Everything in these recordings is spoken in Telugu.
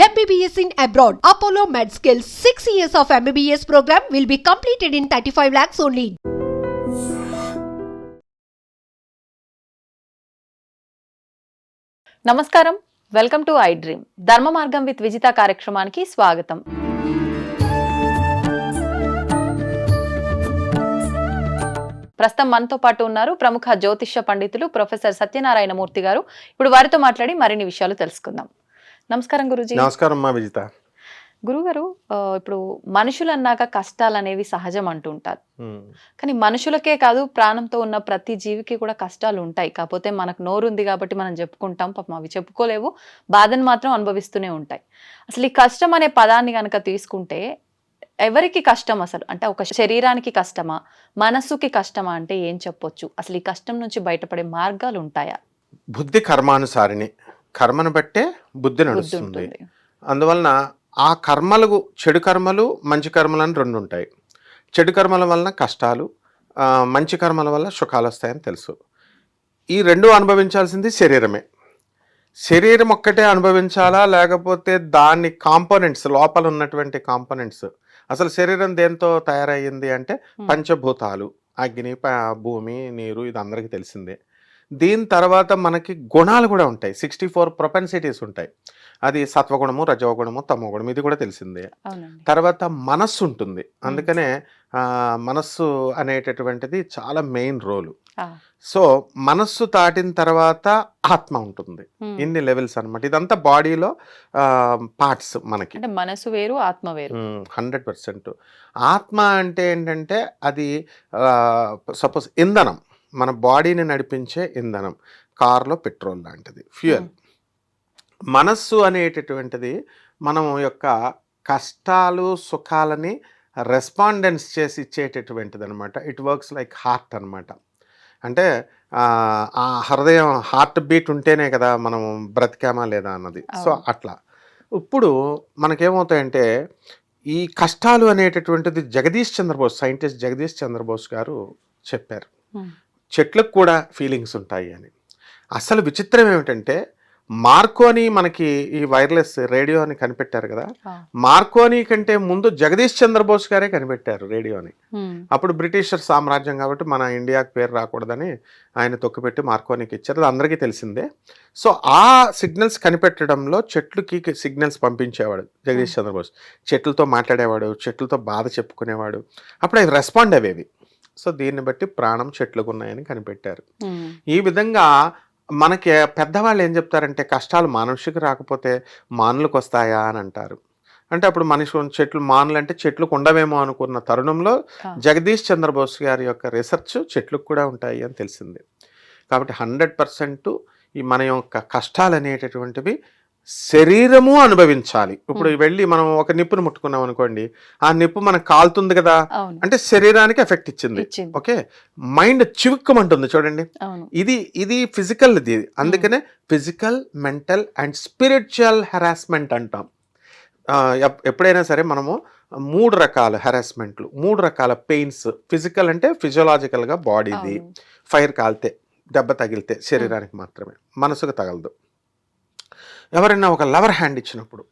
MBBS in abroad. Apollo MedSkill 6 years of MBBS program will be completed in 35 lakhs only. నమస్కారం, వెల్కమ్ టు ఐ డ్రీమ్. ధర్మ మార్గం విత్ విజిత కార్యక్రమానికి స్వాగతం. ప్రస్తుతం మనతో పాటు ఉన్నారు ప్రముఖ జ్యోతిష్య పండితులు ప్రొఫెసర్ సత్యనారాయణ మూర్తి గారు. ఇప్పుడు వారితో మాట్లాడి మరిన్ని విషయాలు తెలుసుకుందాం. నమస్కారం గురూజీ. నమస్కారం మా విజిత. గురుగారు, ఇప్పుడు మనుషులు అన్నాక కష్టాలు అనేవి సహజం అంటుంటారు. కానీ మనుషులకే కాదు, ప్రాణంతో ఉన్న ప్రతి జీవికి కూడా కష్టాలు ఉంటాయి. కాకపోతే మనకు నోరు ఉంది కాబట్టి మనం చెప్పుకుంటాం, పాపం అవి చెప్పుకోలేవు, బాధను మాత్రం అనుభవిస్తూనే ఉంటాయి. అసలు ఈ కష్టం అనే పదాన్ని కనుక తీసుకుంటే ఎవరికి కష్టం అసలు? అంటే ఒక శరీరానికి కష్టమా, మనస్సుకి కష్టమా అంటే ఏం చెప్పొచ్చు? అసలు ఈ కష్టం నుంచి బయటపడే మార్గాలు ఉంటాయా? బుద్ధి కర్మానుసారిని, కర్మను బట్టే బుద్ధి నడుస్తుంది. అందువలన ఆ కర్మలు, చెడు కర్మలు మంచి కర్మలు అని రెండు ఉంటాయి. చెడు కర్మల వలన కష్టాలు, మంచి కర్మల వల్ల సుఖాలు వస్తాయని తెలుసు. ఈ రెండు అనుభవించాల్సింది శరీరమే. శరీరం ఒక్కటే అనుభవించాలా, లేకపోతే దాని కాంపోనెంట్స్, లోపల ఉన్నటువంటి కాంపోనెంట్స్, అసలు శరీరం దేంతో తయారయ్యింది అంటే పంచభూతాలు, అగ్ని, భూమి, నీరు, ఇది అందరికీ తెలిసిందే. దీని తర్వాత మనకి గుణాలు కూడా ఉంటాయి, 64 ప్రొపెన్సిటీస్ ఉంటాయి. అది సత్వగుణము, రజోగుణము, తమోగుణము, ఇది కూడా తెలిసిందే. తర్వాత మనస్సు ఉంటుంది. అందుకనే మనస్సు అనేటటువంటిది చాలా మెయిన్ రోలు. సో మనస్సు దాటిన తర్వాత ఆత్మ ఉంటుంది. ఇన్ని లెవెల్స్ అనమాట. ఇదంతా బాడీలో పార్ట్స్ మనకి. మనసు వేరు, ఆత్మ వేరు. 100%. ఆత్మ అంటే ఏంటంటే అది సపోజ్ ఇంధనం, మన బాడీని నడిపించే ఇంధనం, కార్లో పెట్రోల్ లాంటిది, ఫ్యూయల్. మనస్సు అనేటటువంటిది మనం యొక్క కష్టాలు, సుఖాలని రెస్పాండెన్స్ చేసి ఇచ్చేటటువంటిది అనమాట. ఇట్ వర్క్స్ లైక్ హార్ట్ అనమాట. అంటే ఆ హృదయం, హార్ట్ బీట్ ఉంటేనే కదా మనం బ్రతికామా లేదా అన్నది. సో అట్లా ఇప్పుడు మనకేమవుతాయంటే ఈ కష్టాలు అనేటటువంటిది జగదీష్ చంద్రబోస్, సైంటిస్ట్ జగదీష్ చంద్రబోస్ గారు చెప్పారు, చెట్లకు కూడా ఫీలింగ్స్ ఉంటాయి అని. అసలు విచిత్రం ఏమిటంటే మార్కోని, మనకి ఈ వైర్లెస్ రేడియోని కనిపెట్టారు కదా, మార్కోని కంటే ముందు జగదీష్ చంద్రబోస్ గారే కనిపెట్టారు రేడియోని. అప్పుడు బ్రిటిషర్ సామ్రాజ్యం కాబట్టి మన ఇండియాకి పేరు రాకూడదని ఆయన తొక్కిపెట్టి మార్కోనికి ఇచ్చారు, అది అందరికీ తెలిసిందే. సో ఆ సిగ్నల్స్ కనిపెట్టడంలో చెట్లుకి సిగ్నల్స్ పంపించేవాడు జగదీష్ చంద్రబోస్. చెట్లతో మాట్లాడేవాడు, చెట్లతో బాధ చెప్పుకునేవాడు, అప్పుడు అవి రెస్పాండ్ అయ్యేవి. సో దీన్ని బట్టి ప్రాణం చెట్లకు ఉన్నాయని కనిపెట్టారు. ఈ విధంగా మనకి పెద్దవాళ్ళు ఏం చెప్తారంటే కష్టాలు మనుషులకు రాకపోతే మానులకు వస్తాయా అని అంటారు. అంటే అప్పుడు మనిషి చెట్లు, మానులు అంటే చెట్లకు ఉండవేమో అనుకున్న తరుణంలో జగదీష్ చంద్రబోస్ గారి యొక్క రీసెర్చ్ చెట్లకు కూడా ఉంటాయి అని తెలిసింది. కాబట్టి 100% ఈ మన యొక్క కష్టాలు అనేటటువంటివి శరీరము అనుభవించాలి. ఇప్పుడు వెళ్ళి మనం ఒక నిప్పును ముట్టుకున్నాం అనుకోండి, ఆ నిప్పు మనకు కాలుతుంది కదా, అంటే శరీరానికి ఎఫెక్ట్ ఇచ్చింది. ఓకే, మైండ్ చివుక్కమంటుంది చూడండి. ఇది ఫిజికల్. ఇది అందుకనే physical, mental and spiritual harassment అంటాం. ఎప్పుడైనా సరే మనము 3 రకాల హెరాస్మెంట్లు, 3 రకాల పెయిన్స్. ఫిజికల్ అంటే ఫిజియోలాజికల్గా బాడీది, ఫైర్ కాలితే, దెబ్బ తగిలితే శరీరానికి మాత్రమే, మనసుకు తగలదు. ఎవరైనా ఒక లవర్ హ్యాండ్ ఇచ్చినప్పుడు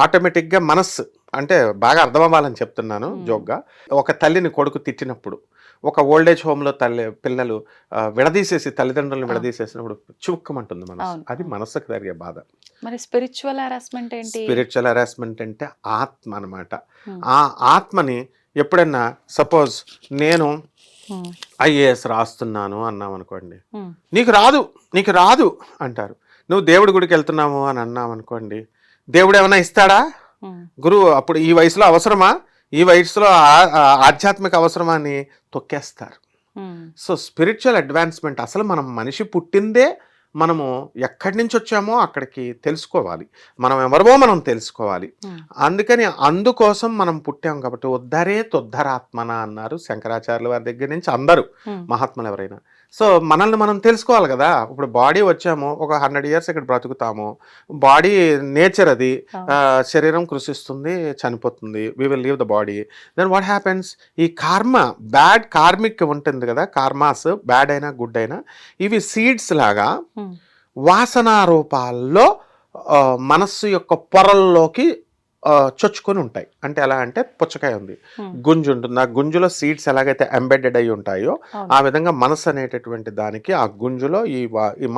ఆటోమేటిక్గా మనస్సు, అంటే బాగా అర్థం అవ్వాలని చెప్తున్నాను జోక్గా, ఒక తల్లిని కొడుకు తిట్టినప్పుడు, ఒక ఓల్డేజ్ హోమ్లో పిల్లలు విడదీసేసి, తల్లిదండ్రులను విడదీసేసినప్పుడు చుక్కమంటుంది మనసు. అది మనస్సుకు జరిగే బాధ. మరి స్పిరిచువల్ హెరాస్మెంట్ ఏంటి? స్పిరిచువల్ హెరాస్మెంట్ అంటే ఆత్మ అనమాట. ఆ ఆత్మని ఎప్పుడన్నా సపోజ్ నేను IAS రాస్తున్నాను అన్నాం అనుకోండి, నీకు రాదు అంటారు. నువ్వు దేవుడి గుడికి వెళ్తున్నావు అని అన్నావు అనుకోండి, దేవుడు ఏమైనా ఇస్తాడా? గురువు అప్పుడు ఈ వయసులో అవసరమా, ఈ వయసులో ఆధ్యాత్మిక అవసరమా అని తొక్కేస్తారు. సో స్పిరిచువల్ అడ్వాన్స్మెంట్, అసలు మనం మనిషి పుట్టిందే మనము ఎక్కడి నుంచి వచ్చామో అక్కడికి తెలుసుకోవాలి, మనం ఎవరమో మనం తెలుసుకోవాలి. అందుకోసం మనం పుట్టాం కాబట్టి ఉద్ధరే తొద్ధరాత్మన అన్నారు శంకరాచార్యుల వారి దగ్గర నుంచి అందరూ మహాత్ములు ఎవరైనా. సో మనల్ని మనం తెలుసుకోవాలి కదా. ఇప్పుడు బాడీ వచ్చాము, ఒక 100 years ఇక్కడ బ్రతుకుతాము, బాడీ నేచర్ అది, శరీరం కృషిస్తుంది, చనిపోతుంది, we will leave the body. Then what happens, ఈ కర్మ, బ్యాడ్ కార్మిక్ ఉంటుంది కదా, కర్మాస్ బ్యాడ్ అయినా గుడ్ అయినా, ఇవి సీడ్స్ లాగా వాసనా రూపాల్లో మనస్సు యొక్క పొరల్లోకి చొచ్చుకొని ఉంటాయి. అంటే ఎలా అంటే పుచ్చకాయ ఉంది, గుంజు ఉంటుంది, ఆ గుంజులో సీడ్స్ ఎలాగైతే ఎంబెడెడ్ అయి ఉంటాయో ఆ విధంగా మనస్సు అనేటటువంటి దానికి ఆ గుంజులో ఈ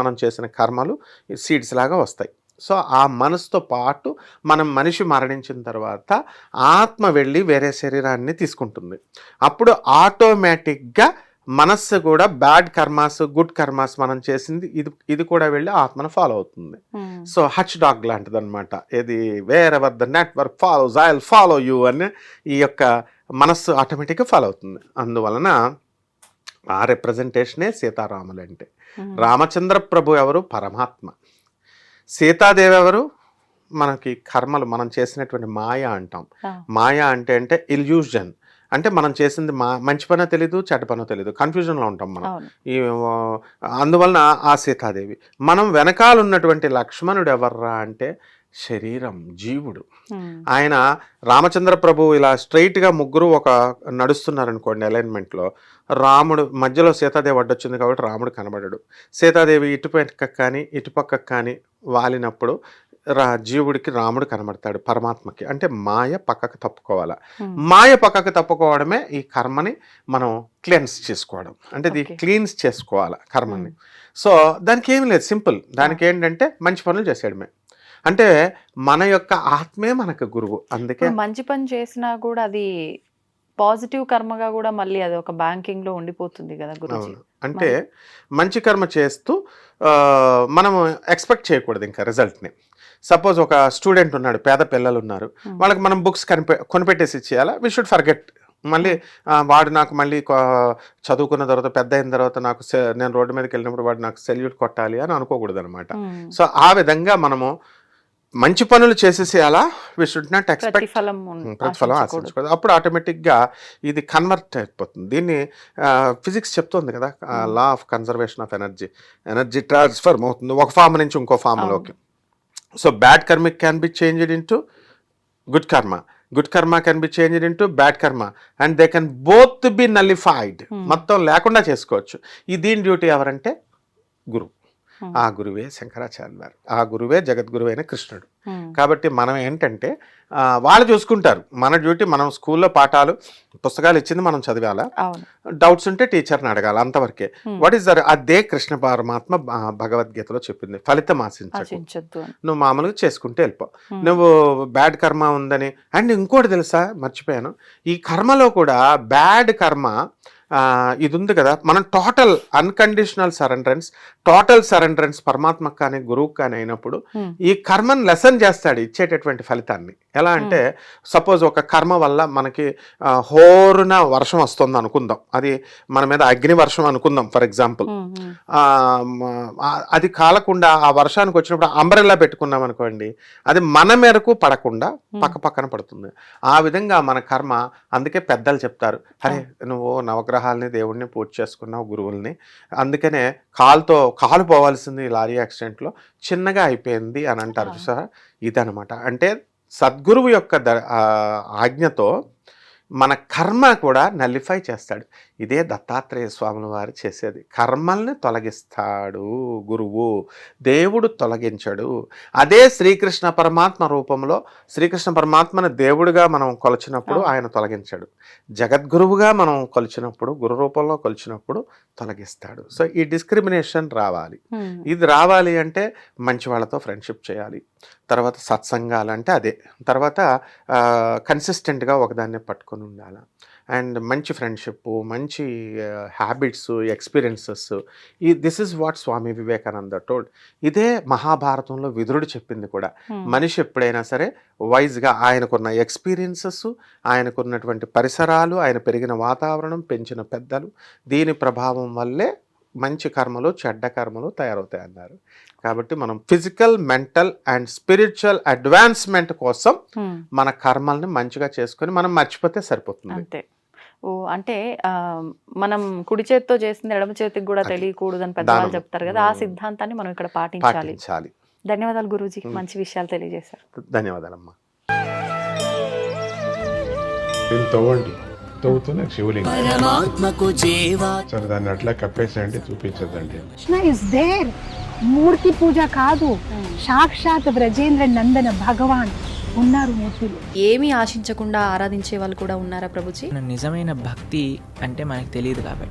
మనం చేసిన కర్మలు సీడ్స్ లాగా వస్తాయి. సో ఆ మనసుతో పాటు మనిషి మరణించిన తర్వాత ఆత్మ వెళ్ళి వేరే శరీరాన్ని తీసుకుంటుంది. అప్పుడు ఆటోమేటిక్గా మనస్సు కూడా బ్యాడ్ కర్మాస్ గుడ్ కర్మాస్ మనం చేసింది ఇది కూడా వెళ్ళి ఆత్మను ఫాలో అవుతుంది. సో హచ్ డాగ్ లాంటిది అనమాట. ఇది wear ever the network follows I will follow you అని ఈ యొక్క మనస్సు ఆటోమేటిక్గా ఫాలో అవుతుంది. అందువలన ఆ రిప్రజెంటేషనే సీతారాములు అంటే. రామచంద్ర ప్రభు ఎవరు? పరమాత్మ. సీతాదేవి ఎవరు? మనకి కర్మలు మనం చేసినటువంటి మాయ అంటాం. మాయ అంటే ఇల్యూజన్, అంటే మనం చేసింది మంచి పనో తెలీదు చెడ్డ పనో తెలీదు, కన్ఫ్యూజన్లో ఉంటాం మనం. అందువలన ఆ సీతాదేవి. మనం వెనకాల ఉన్నటువంటి లక్ష్మణుడు ఎవర్రా అంటే శరీరం, జీవుడు. ఆయన రామచంద్ర ప్రభు ఇలా స్ట్రైట్గా ముగ్గురు ఒక నడుస్తున్నారనుకోండి అలైన్మెంట్లో, రాముడు మధ్యలో సీతాదేవి అడ్డొచ్చింది కాబట్టి రాముడు కనబడడు. సీతాదేవి ఇటుపక్కకు కానీ ఇటుపక్కకు కానీ వాలినప్పుడు జీవుడికి రాముడు కనబడతాడు, పరమాత్మకి. అంటే మాయ పక్కకు తప్పుకోవాలా. మాయ పక్కకు తప్పుకోవడమే ఈ కర్మని మనం క్లెన్స్ చేసుకోవడం, అంటే ఇది క్లీన్స్ చేసుకోవాలా కర్మని. సో దానికి ఏమి లేదు, సింపుల్. దానికి ఏంటంటే మంచి పనులు చేసేయడమే. అంటే మన యొక్క ఆత్మే మనకు గురువు. అందుకే మంచి పని చేసినా కూడా అది పాజిటివ్ కర్మగా కూడా మళ్ళీ అది ఒక బ్యాంకింగ్ లో ఉండిపోతుంది కదా గురుజీ. అంటే మంచి కర్మ చేస్తూ మనము ఎక్స్పెక్ట్ చేయకూడదు ఇంకా రిజల్ట్ని. సపోజ్ ఒక స్టూడెంట్ ఉన్నాడు, పేద పిల్లలు ఉన్నారు, వాళ్ళకి మనం బుక్స్ కొనిపెట్టేసి ఇచ్చేయాలా? We should forget. మళ్ళీ వాడు నాకు మళ్ళీ చదువుకున్న తర్వాత పెద్ద అయిన తర్వాత నేను రోడ్డు మీదకి వెళ్ళినప్పుడు వాడు నాకు సెల్యూట్ కొట్టాలి అని అనుకోకూడదు అనమాట. సో ఆ విధంగా మనము మంచి పనులు చేసేసేయాలా, వి షుడ్ నాట్ ఎక్స్పెక్ట్ ప్రతిఫలం ఆశించకూడదు. అప్పుడు ఆటోమేటిక్గా ఇది కన్వర్ట్ అయిపోతుంది. దీన్ని ఫిజిక్స్ చెప్తుంది కదా, law of conservation of energy transfer అవుతుంది ఒక ఫామ్ నుంచి ఇంకో ఫామ్లోకి. So bad karma can be changed into good karma, good karma can be changed into bad karma, and they can both be nullified. మొత్తం లేకుండా చేసుకోవచ్చు. ఈ దీని డ్యూటీ ఎవరంటే గురువు. ఆ గురువే శంకరాచార్య వారు, ఆ గురువే జగద్గురువు అయిన కృష్ణుడు. కాబట్టి మనం ఏంటంటే వాళ్ళు చూసుకుంటారు, మన డ్యూటీ మనం స్కూల్లో పాఠాలు పుస్తకాలు ఇచ్చింది మనం చదివాలా, డౌట్స్ ఉంటే టీచర్ని అడగాలి, అంతవరకే. What is there? అదే కృష్ణ పరమాత్మ భగవద్గీతలో చెప్పింది, ఫలితం ఆశించద్దు, నువ్వు మామూలుగా చేసుకుంటే వెళ్ళిపో. నువ్వు బ్యాడ్ కర్మ ఉందని. అండ్ ఇంకోటి తెలుసా, మర్చిపోయాను, ఈ కర్మలో కూడా బ్యాడ్ కర్మ ఇది ఉంది కదా, మనం టోటల్ అన్కండిషనల్ సరెండరెన్స్ పరమాత్మకు కానీ గురువుకు కానీ అయినప్పుడు ఈ కర్మను లెసన్ చేస్తాడు ఇచ్చేటటువంటి ఫలితాన్ని. ఎలా అంటే సపోజ్ ఒక కర్మ వల్ల మనకి హోరున వర్షం వస్తుంది అనుకుందాం, అది మన మీద అగ్ని వర్షం అనుకుందాం ఫర్ ఎగ్జాంపుల్. అది కాలకుండా ఆ వర్షానికి వచ్చినప్పుడు అంబ్రెల్లా పెట్టుకున్నాం అనుకోండి, అది మన మేరకు పడకుండా పక్కన పడుతుంది. ఆ విధంగా మన కర్మ. అందుకే పెద్దలు చెప్తారు, అరే నువ్వు నవగ్రహాలని దేవుడిని పూజ చేసుకున్నావు, గురువుల్ని, అందుకనే కాలు పోవాల్సింది లారీ యాక్సిడెంట్లో చిన్నగా అయిపోయింది అని అంటారు చూసారా. ఇదనమాట. అంటే సద్గురువు యొక్క ఆజ్ఞతో మన కర్మ కూడా నల్లిఫై చేస్తాడు. ఇదే దత్తాత్రేయ స్వాముల వారు చేసేది. కర్మల్ని తొలగిస్తాడు గురువు, దేవుడు తొలగించడు. అదే శ్రీకృష్ణ పరమాత్మ రూపంలో శ్రీకృష్ణ పరమాత్మను దేవుడిగా మనం కొలిచినప్పుడు ఆయన తొలగించాడు, జగద్గురువుగా మనం కొలిచినప్పుడు గురు రూపంలో కొలిచినప్పుడు తొలగిస్తాడు. సో ఈ డిస్క్రిమినేషన్ రావాలి. ఇది రావాలి అంటే మంచి వాళ్ళతో ఫ్రెండ్షిప్ చేయాలి, తర్వాత సత్సంగాలు అంటే అదే, తర్వాత కన్సిస్టెంట్గా ఒకదాన్ని పట్టుకొని ఉండాలి, అండ్ మంచి ఫ్రెండ్షిప్, మంచి habits, experiences. This is what Swami Vivekananda told. ఇదే మహాభారతంలో విదురుడు చెప్పింది కూడా. మనిషి ఎప్పుడైనా సరే వైజ్గా ఆయనకున్న ఎక్స్పీరియన్సెస్, ఆయనకున్నటువంటి పరిసరాలు, ఆయన పెరిగిన వాతావరణం, పెంచిన పెద్దలు, దీని ప్రభావం వల్లే మంచి కర్మలు చెడ్డ కర్మలు తయారవుతాయి అన్నారు. కాబట్టి మనం physical, mental and spiritual advancement కోసం మన కర్మల్ని మంచిగా చేసుకొని మనం మర్చిపోతే సరిపోతుంది. అంటే మనం కుడి చేతితో చేసింది ఎడమ చేతికి కూడా తెలియకూడదు అని పెద్దవాళ్ళు చెప్తారు కదా, ఆ సిద్ధాంతాన్ని మనం ఇక్కడ పాటించాలి. ధన్యవాదాలు గురూజీ, మంచి విషయాలు తెలియజేశారు. ధన్యవాదాలమ్మా. తవ్వుతూనే శివలింగం సరే దాన్ని అట్లా కప్పేసేయండి, చూపించదండి. మూర్తి పూజ కాదు, సాక్షాత్ బ్రజేంద్ర నందన భగవాన్ ఉన్నారు మూర్తిలో. ఏమీ ఆశించకుండా ఆరాధించే వాళ్ళు కూడా ఉన్నారా ప్రభుజీ? నిజమైన భక్తి అంటే మనకు తెలియదు కాబట్టి